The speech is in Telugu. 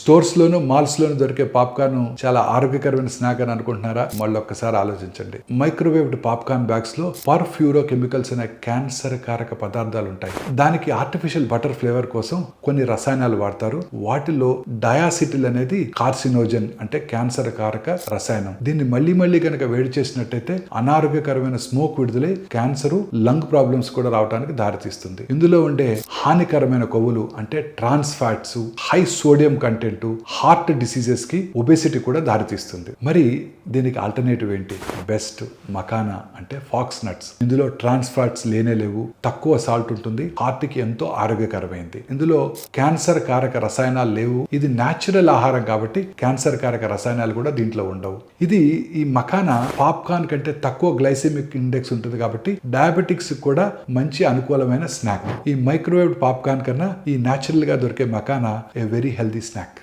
స్టోర్స్ లోను మాల్స్ లోను దొరికే పాప్కార్న్ చాలా ఆరోగ్యకరమైన స్నాక్ అని అనుకుంటున్నారా? మళ్ళీ ఒక్కసారి ఆలోచించండి. మైక్రోవేవ్డ్ పాప్కార్న్ బ్యాగ్స్ లో పర్ఫ్యూరో కెమికల్స్ అనే క్యాన్సర్ కారక పదార్థాలు ఉంటాయి. దానికి ఆర్టిఫిషియల్ బటర్ ఫ్లేవర్ కోసం కొన్ని రసాయనాలు వాడతారు. వాటిలో డయాసిటిల్ అనేది కార్సినోజన్ అంటే క్యాన్సర్ కారక రసాయనం. దీన్ని మళ్ళీ కనుక వేడి చేసినట్టయితే అనారోగ్యకరమైన స్మోక్ విడుదలై క్యాన్సర్, లంగ్ ప్రాబ్లమ్స్ కూడా రావడానికి దారితీస్తుంది. ఇందులో ఉండే హానికరమైన కొవ్వులు అంటే trans fats, high sodium content heart diseases కి, ఒబేసిటీ కూడా దారితీస్తుంది. మరి దీనికి ఆల్టర్నేటివ్ ఏంటి? బెస్ట్ మకానా అంటే ఫాక్స్ నట్స్. ఇందులో ట్రాన్స్ ఫ్యాట్స్ లేవు, తక్కువ సాల్ట్ ఉంటుంది, హార్ట్ కి ఎంతో ఆరోగ్యకరమైంది. ఇందులో క్యాన్సర్ కారక రసాయనాలు లేవు. ఇది న్యాచురల్ ఆహారం కాబట్టి క్యాన్సర్ కారక రసాయనాలు కూడా దీంట్లో ఉండవు. ఇది ఈ మకానా పాప్కార్న్ కంటే తక్కువ గ్లైసెమిక్ ఇండెక్స్ ఉంటుంది కాబట్టి డయాబెటిక్స్ కూడా మంచి అనుకూలమైన స్నాక్. ఈ మైక్రోవేవ్ పాప్కార్న్ కన్నా ఈ న్యాచురల్ గా దొరికే makhana a very healthy snack.